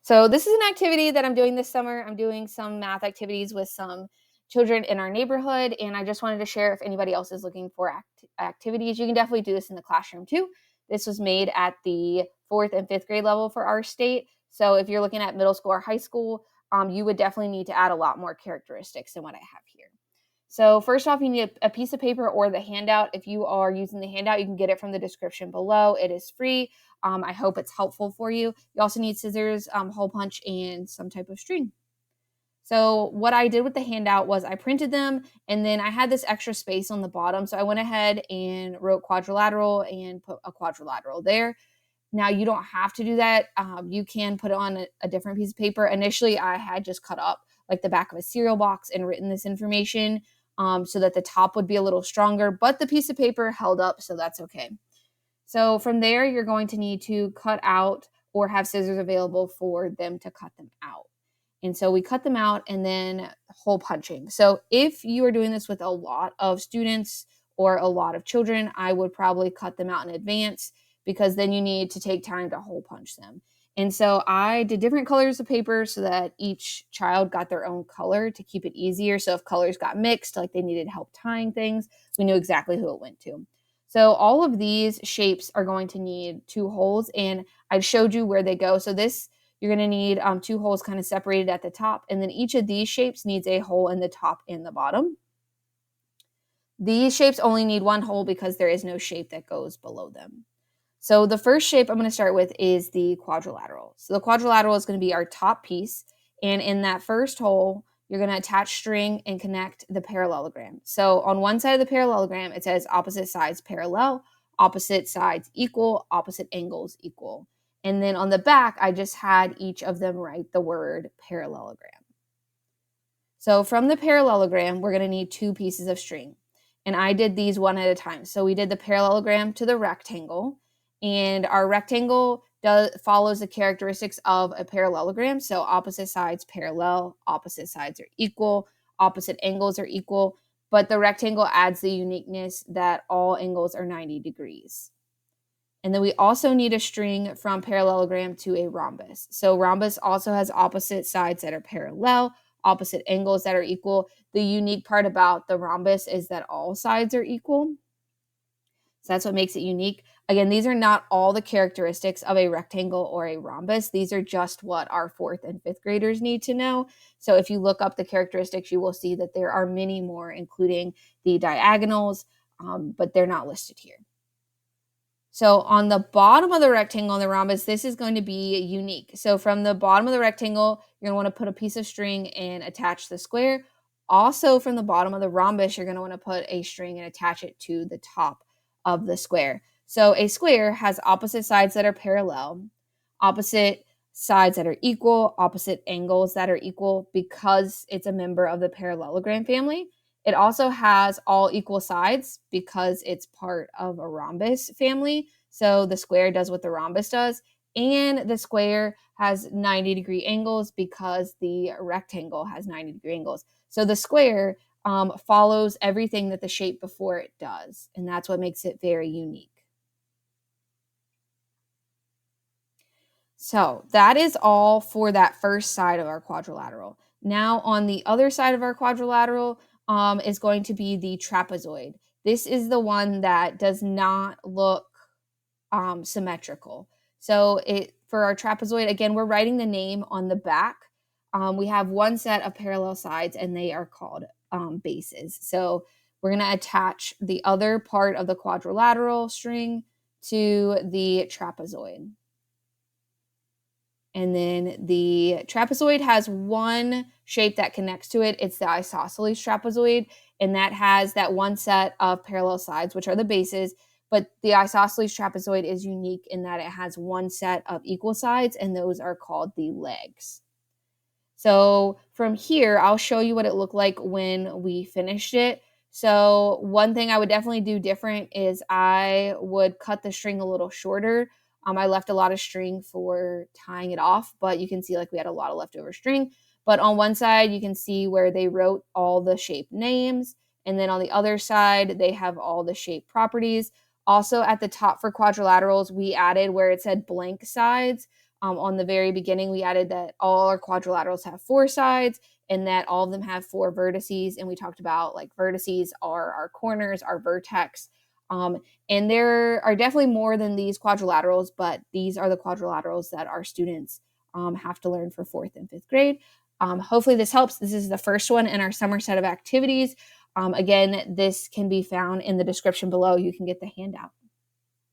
So this is an activity that I'm doing this summer. I'm doing some math activities with some children in our neighborhood, and I just wanted to share if anybody else is looking for activities. You can definitely do this in the classroom too. This was made at the 4th and 5th grade level for our state. So if you're looking at middle school or high school, you would definitely need to add a lot more characteristics than what I have here. So first off, you need a piece of paper or the handout. If you are using the handout, you can get it from the description below. It is free. I hope it's helpful for you. You also need scissors, hole punch, and some type of string. So what I did with the handout was I printed them, and then I had this extra space on the bottom. So I went ahead and wrote quadrilateral and put a quadrilateral there. Now you don't have to do that. You can put it on a different piece of paper. Initially, I had just cut up like the back of a cereal box and written this information so that the top would be a little stronger, but the piece of paper held up, so that's okay. So from there, you're going to need to cut out or have scissors available for them to cut them out. And so we cut them out and then hole punching. So if you are doing this with a lot of students or a lot of children, I would probably cut them out in advance because then you need to take time to hole punch them. And so I did different colors of paper so that each child got their own color to keep it easier. So if colors got mixed, like they needed help tying things, we knew exactly who it went to. So all of these shapes are going to need 2 holes, and I showed you where they go. So this, you're going to need 2 holes kind of separated at the top, and then each of these shapes needs a hole in the top and the bottom. These shapes only need 1 hole because there is no shape that goes below them. So the first shape I'm going to start with is the quadrilateral. So the quadrilateral is going to be our top piece, and in that first hole, you're going to attach string and connect the parallelogram. So on one side of the parallelogram, it says opposite sides parallel, opposite sides equal, opposite angles equal. And then on the back, I just had each of them write the word parallelogram. So from the parallelogram, we're going to need 2 pieces of string. And I did these one at a time. So we did the parallelogram to the rectangle, and our rectangle follows the characteristics of a parallelogram. So opposite sides parallel, opposite sides are equal, opposite angles are equal, but the rectangle adds the uniqueness that all angles are 90 degrees. And then we also need a string from parallelogram to a rhombus. So rhombus also has opposite sides that are parallel, opposite angles that are equal. The unique part about the rhombus is that all sides are equal. So that's what makes it unique. Again, these are not all the characteristics of a rectangle or a rhombus. These are just what our 4th and 5th graders need to know. So if you look up the characteristics, you will see that there are many more, including the diagonals, but they're not listed here. So on the bottom of the rectangle and the rhombus, this is going to be unique. So from the bottom of the rectangle, you're going to want to put a piece of string and attach the square. Also from the bottom of the rhombus, you're going to want to put a string and attach it to the top of the square. So a square has opposite sides that are parallel, opposite sides that are equal, opposite angles that are equal because it's a member of the parallelogram family. It also has all equal sides because it's part of a rhombus family. So the square does what the rhombus does. And the square has 90-degree angles because the rectangle has 90-degree angles. So the square follows everything that the shape before it does. And that's what makes it very unique. So that is all for that first side of our quadrilateral. Now on the other side of our quadrilateral is going to be the trapezoid. This is the one that does not look symmetrical. So for our trapezoid, again, we're writing the name on the back. We have one set of parallel sides and they are called bases. So we're going to attach the other part of the quadrilateral string to the trapezoid. And then the trapezoid has one shape that connects to it. It's the isosceles trapezoid, and that has that one set of parallel sides, which are the bases. But the isosceles trapezoid is unique in that it has one set of equal sides, and those are called the legs. So from here, I'll show you what it looked like when we finished it. So one thing I would definitely do different is I would cut the string a little shorter. I left a lot of string for tying it off, but you can see like we had a lot of leftover string. But on one side, you can see where they wrote all the shape names. And then on the other side, they have all the shape properties. Also at the top for quadrilaterals, we added where it said blank sides. On the very beginning, we added that all our quadrilaterals have 4 sides and that all of them have 4 vertices. And we talked about like vertices are our corners, our vertex. And there are definitely more than these quadrilaterals, but these are the quadrilaterals that our students have to learn for 4th and 5th grade. Hopefully this helps. This is the first one in our summer set of activities. Again, this can be found in the description below. You can get the handout.